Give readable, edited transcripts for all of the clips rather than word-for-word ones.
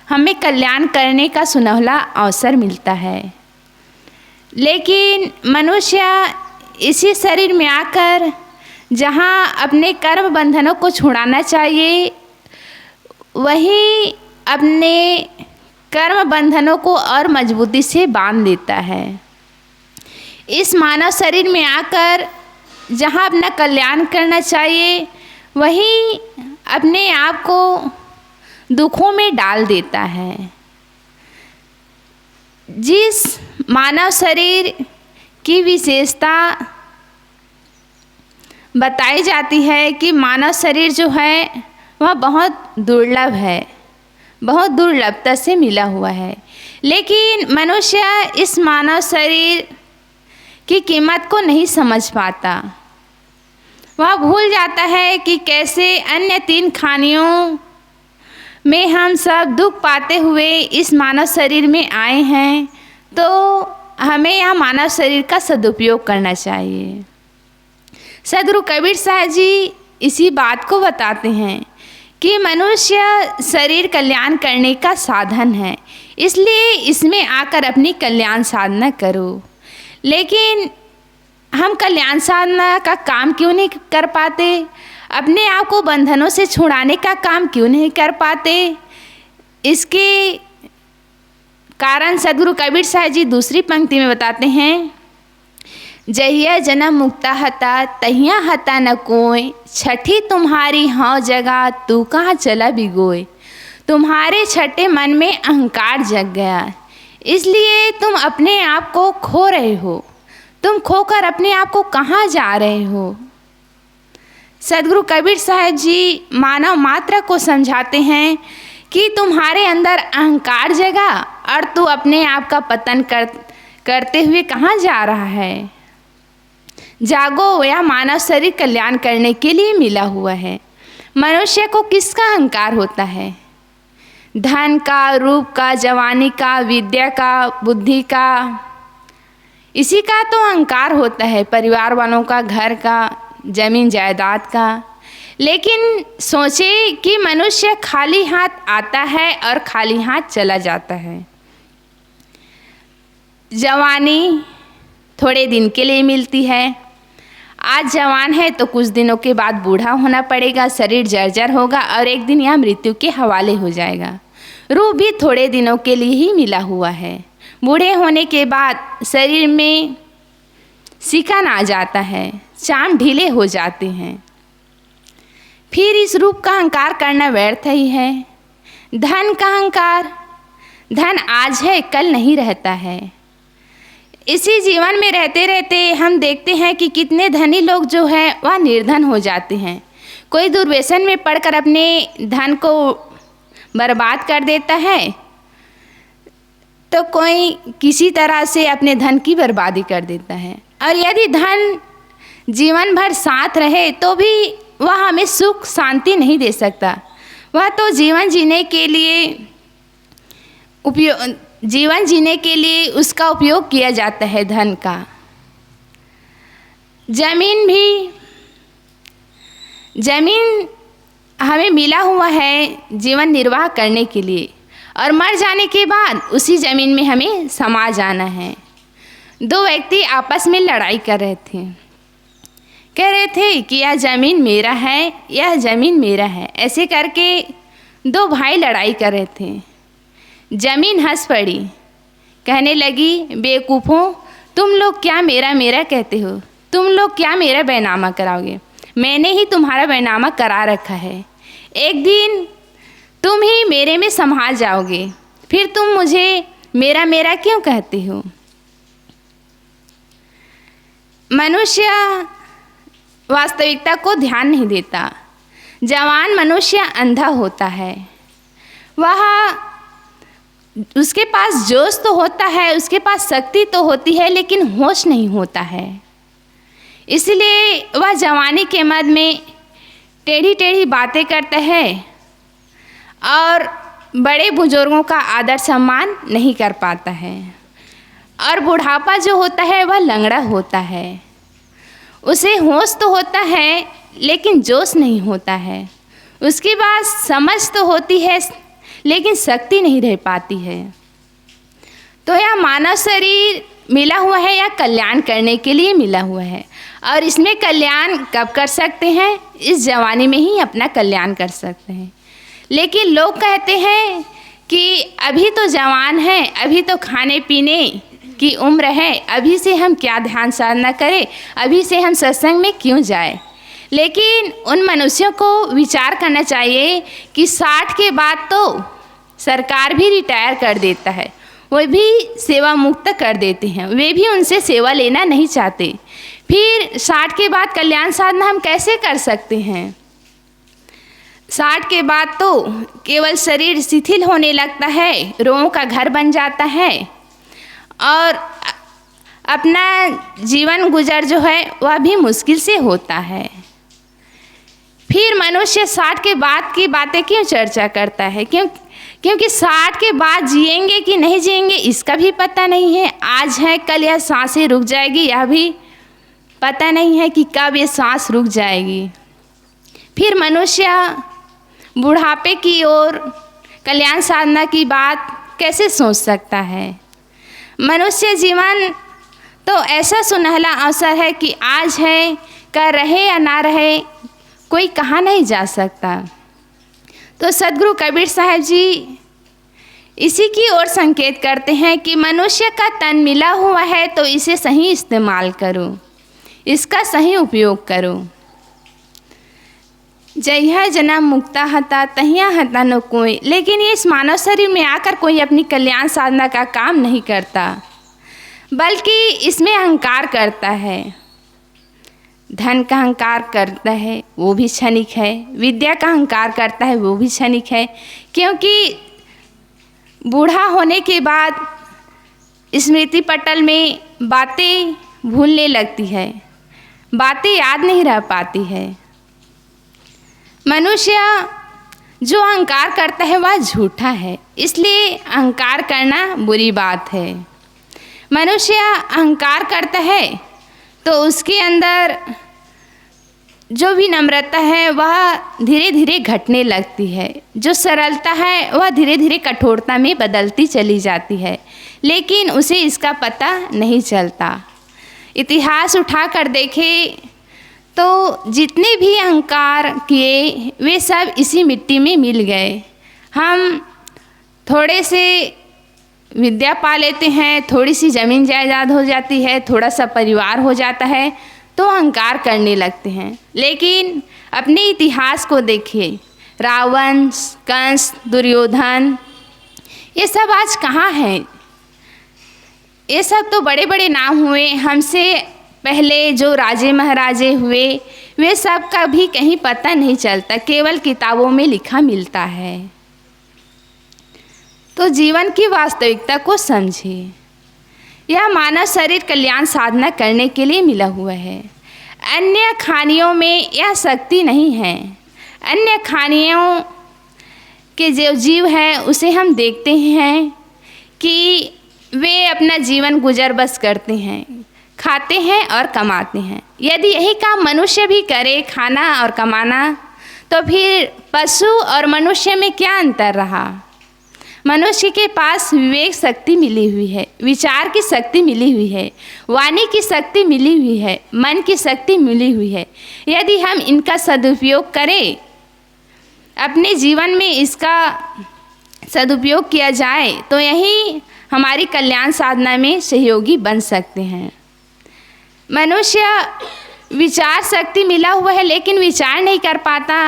हमें कल्याण करने का सुनहला अवसर मिलता है। लेकिन मनुष्य इसी शरीर में आकर जहाँ अपने कर्म बंधनों को छुड़ाना चाहिए, वहीं अपने कर्म बंधनों को और मजबूती से बांध देता है। इस मानव शरीर में आकर जहाँ अपना कल्याण करना चाहिए, वहीं अपने आप को दुखों में डाल देता है। जिस मानव शरीर की विशेषता बताई जाती है कि मानव शरीर जो है वह बहुत दुर्लभ है, बहुत दुर्लभता से मिला हुआ है। लेकिन मनुष्य इस मानव शरीर की कीमत को नहीं समझ पाता। वह भूल जाता है कि कैसे अन्य 3 खानियों में हम सब दुख पाते हुए इस मानव शरीर में आए हैं, तो हमें यह मानव शरीर का सदुपयोग करना चाहिए। सदगुरु कबीर साहब जी इसी बात को बताते हैं कि मनुष्य शरीर कल्याण करने का साधन है, इसलिए इसमें आकर अपनी कल्याण साधना करो। लेकिन हम कल्याण साधना का काम क्यों नहीं कर पाते? अपने आप को बंधनों से छुड़ाने का काम क्यों नहीं कर पाते? इसके कारण सदगुरु कबीर साहब जी दूसरी पंक्ति में बताते हैं, जहिया जन्म मुक्ता हता तहिया हता न कोय, छठी तुम्हारी हाँ जगह तू कहाँ चला बिगोय। तुम्हारे छठे मन में अहंकार जग गया, इसलिए तुम अपने आप को खो रहे हो। तुम खोकर अपने आप को कहाँ जा रहे हो? सदगुरु कबीर साहब जी मानव मात्र को समझाते हैं कि तुम्हारे अंदर अहंकार जगा और तू अपने आप का पतन करते हुए कहाँ जा रहा है। जागो, यह मानव शरीर कल्याण करने के लिए मिला हुआ है। मनुष्य को किसका अहंकार होता है? धन का, रूप का, जवानी का, विद्या का, बुद्धि का, इसी का तो अहंकार होता है। परिवार वालों का, घर का, जमीन जायदाद का। लेकिन सोचे कि मनुष्य खाली हाथ आता है और खाली हाथ चला जाता है। जवानी थोड़े दिन के लिए मिलती है। आज जवान है तो कुछ दिनों के बाद बूढ़ा होना पड़ेगा, शरीर जर्जर होगा और एक दिन यह मृत्यु के हवाले हो जाएगा। रूप भी थोड़े दिनों के लिए ही मिला हुआ है। बूढ़े होने के बाद शरीर में सिकन आ जाता है, चाम ढीले हो जाते हैं। फिर इस रूप का अहंकार करना व्यर्थ ही है। धन का अहंकार, धन आज है कल नहीं रहता है। इसी जीवन में रहते रहते हम देखते हैं कि कितने धनी लोग जो हैं वह निर्धन हो जाते हैं। कोई दुर्व्यसन में पड़कर अपने धन को बर्बाद कर देता है, तो कोई किसी तरह से अपने धन की बर्बादी कर देता है। और यदि धन जीवन भर साथ रहे तो भी वह हमें सुख शांति नहीं दे सकता। वह तो जीवन जीने के लिए उसका उपयोग किया जाता है धन का। जमीन हमें मिला हुआ है जीवन निर्वाह करने के लिए, और मर जाने के बाद उसी ज़मीन में हमें समा जाना है। 2 व्यक्ति आपस में लड़ाई कर रहे थे, कह रहे थे कि यह ज़मीन मेरा है, यह ज़मीन मेरा है। ऐसे करके 2 भाई लड़ाई कर रहे थे। ज़मीन हंस पड़ी, कहने लगी, बेवकूफ़ों, तुम लोग क्या मेरा मेरा कहते हो? तुम लोग क्या मेरा बैनामा कराओगे? मैंने ही तुम्हारा बैनामा करा रखा है। एक दिन तुम ही मेरे में संभाल जाओगे, फिर तुम मुझे मेरा मेरा क्यों कहते हो? मनुष्य वास्तविकता को ध्यान नहीं देता। जवान मनुष्य अंधा होता है। वह उसके पास जोश तो होता है, उसके पास शक्ति तो होती है, लेकिन होश नहीं होता है। इसलिए वह जवानी के मद में टेढ़ी टेढ़ी बातें करता है और बड़े बुजुर्गों का आदर सम्मान नहीं कर पाता है। और बुढ़ापा जो होता है वह लंगड़ा होता है। उसे होश तो होता है लेकिन जोश नहीं होता है। उसके पास समझ तो होती है लेकिन शक्ति नहीं रह पाती है। तो यह मानव शरीर मिला हुआ है या कल्याण करने के लिए मिला हुआ है, और इसमें कल्याण कब कर सकते हैं? इस जवानी में ही अपना कल्याण कर सकते हैं। लेकिन लोग कहते हैं कि अभी तो जवान है, अभी तो खाने पीने की उम्र है, अभी से हम क्या ध्यान साधना करें, अभी से हम सत्संग में क्यों जाए। लेकिन उन मनुष्यों को विचार करना चाहिए कि 60 के बाद तो सरकार भी रिटायर कर देता है, वो भी सेवा मुक्त कर देते हैं, वे भी उनसे सेवा लेना नहीं चाहते। फिर 60 के बाद कल्याण साधना हम कैसे कर सकते हैं? 60 के बाद तो केवल शरीर शिथिल होने लगता है, रोगों का घर बन जाता है, और अपना जीवन गुजर जो है वह भी मुश्किल से होता है। फिर मनुष्य 60 के बाद की बातें क्यों चर्चा करता है? क्योंकि 60 के बाद जिएंगे कि नहीं जिएंगे इसका भी पता नहीं है। आज है, कल यह सांसें रुक जाएगी, यह भी पता नहीं है कि कब ये सांस रुक जाएगी। फिर मनुष्य बुढ़ापे की ओर कल्याण साधना की बात कैसे सोच सकता है? मनुष्य जीवन तो ऐसा सुनहला अवसर है कि आज है, कल रहे या ना रहे कोई कहाँ नहीं जा सकता। तो सद्गुरु कबीर साहब जी इसी की ओर संकेत करते हैं कि मनुष्य का तन मिला हुआ है तो इसे सही इस्तेमाल करो, इसका सही उपयोग करो। जहिया जन्म मुक्ता हता तहिया हता न कोई। लेकिन ये इस मानव शरीर में आकर कोई अपनी कल्याण साधना का काम नहीं करता, बल्कि इसमें अहंकार करता है। धन का अहंकार करता है, वो भी क्षणिक है। विद्या का अहंकार करता है, वो भी क्षणिक है। क्योंकि बूढ़ा होने के बाद स्मृति पटल में बातें भूलने लगती है, बातें याद नहीं रह पाती है। मनुष्य जो अहंकार करता है वह झूठा है, इसलिए अहंकार करना बुरी बात है। मनुष्य अहंकार करता है तो उसके अंदर जो भी नम्रता है वह धीरे धीरे घटने लगती है, जो सरलता है वह धीरे धीरे कठोरता में बदलती चली जाती है, लेकिन उसे इसका पता नहीं चलता। इतिहास उठा कर देखें तो जितने भी अहंकार किए वे सब इसी मिट्टी में मिल गए। हम थोड़े से विद्या पा लेते हैं, थोड़ी सी ज़मीन जायदाद हो जाती है, थोड़ा सा परिवार हो जाता है तो अहंकार करने लगते हैं। लेकिन अपने इतिहास को देखिए, रावण, कंस, दुर्योधन, ये सब आज कहाँ हैं? ये सब तो बड़े बड़े नाम हुए, हमसे पहले जो राजे महाराजे हुए वे सब का भी कहीं पता नहीं चलता, केवल किताबों में लिखा मिलता है। तो जीवन की वास्तविकता को समझिए। यह मानव शरीर कल्याण साधना करने के लिए मिला हुआ है। अन्य खानियों में यह शक्ति नहीं है। अन्य खानियों के जो जीव है उसे हम देखते हैं कि वे अपना जीवन गुजर बस करते हैं, खाते हैं और कमाते हैं। यदि यही काम मनुष्य भी करे, खाना और कमाना, तो फिर पशु और मनुष्य में क्या अंतर रहा? मनुष्य के पास विवेक शक्ति मिली हुई है, विचार की शक्ति मिली हुई है, वाणी की शक्ति मिली हुई है, मन की शक्ति मिली हुई है। यदि हम इनका सदुपयोग करें, अपने जीवन में इसका सदुपयोग किया जाए तो यही हमारी कल्याण साधना में सहयोगी बन सकते हैं। मनुष्य विचार शक्ति मिला हुआ है लेकिन विचार नहीं कर पाता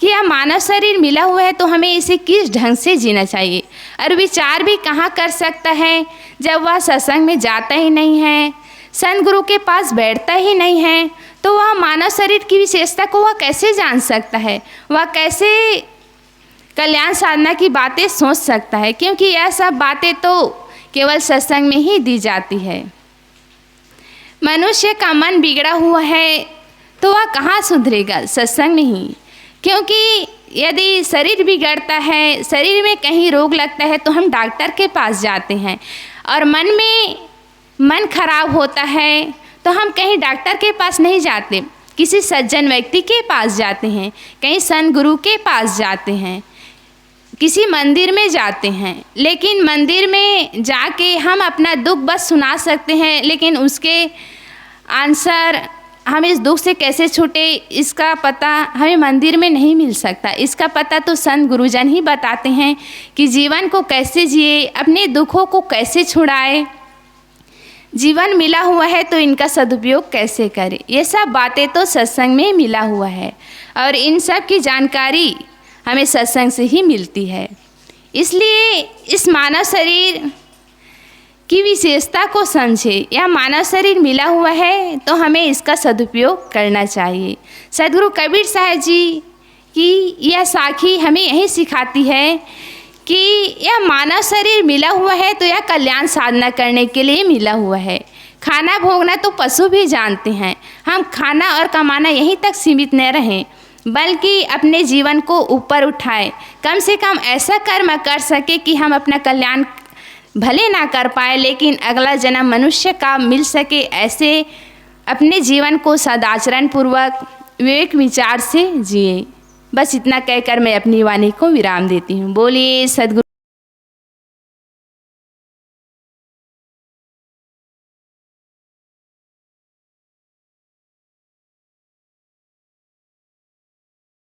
कि यह मानव शरीर मिला हुआ है तो हमें इसे किस ढंग से जीना चाहिए। और विचार भी कहाँ कर सकता है जब वह सत्संग में जाता ही नहीं है, संत गुरु के पास बैठता ही नहीं है, तो वह मानव शरीर की विशेषता को वह कैसे जान सकता है? वह कैसे कल्याण साधना की बातें सोच सकता है? क्योंकि यह सब बातें तो केवल सत्संग में ही दी जाती है। मनुष्य का मन बिगड़ा हुआ है तो वह कहाँ सुधरेगा? सत्संग में ही। क्योंकि यदि शरीर बिगड़ता है, शरीर में कहीं रोग लगता है तो हम डॉक्टर के पास जाते हैं, और मन खराब होता है तो हम कहीं डॉक्टर के पास नहीं जाते, किसी सज्जन व्यक्ति के पास जाते हैं, कहीं संत गुरु के पास जाते हैं। किसी मंदिर में जाते हैं, लेकिन मंदिर में जाके हम अपना दुख बस सुना सकते हैं, लेकिन उसके आंसर हम इस दुख से कैसे छूटे इसका पता हमें मंदिर में नहीं मिल सकता। इसका पता तो संत गुरुजन ही बताते हैं कि जीवन को कैसे जिए, अपने दुखों को कैसे छुड़ाए। जीवन मिला हुआ है तो इनका सदुपयोग कैसे करें, ये सब बातें तो सत्संग में मिला हुआ है और इन सब की जानकारी हमें सत्संग से ही मिलती है। इसलिए इस मानव शरीर की विशेषता को समझे। यह मानव शरीर मिला हुआ है तो हमें इसका सदुपयोग करना चाहिए। सद्गुरु कबीर साहब जी की यह साखी हमें यही सिखाती है कि यह मानव शरीर मिला हुआ है तो यह कल्याण साधना करने के लिए मिला हुआ है। खाना भोगना तो पशु भी जानते हैं। हम खाना और कमाना यहीं तक सीमित न रहें, बल्कि अपने जीवन को ऊपर उठाएं। कम से कम ऐसा कर्म कर सके कि हम अपना कल्याण भले ना कर पाए, लेकिन अगला जन्म मनुष्य का मिल सके। ऐसे अपने जीवन को सदाचरण पूर्वक विवेक विचार से जिए। बस इतना कहकर मैं अपनी वाणी को विराम देती हूँ। बोलिए सद्गुरु।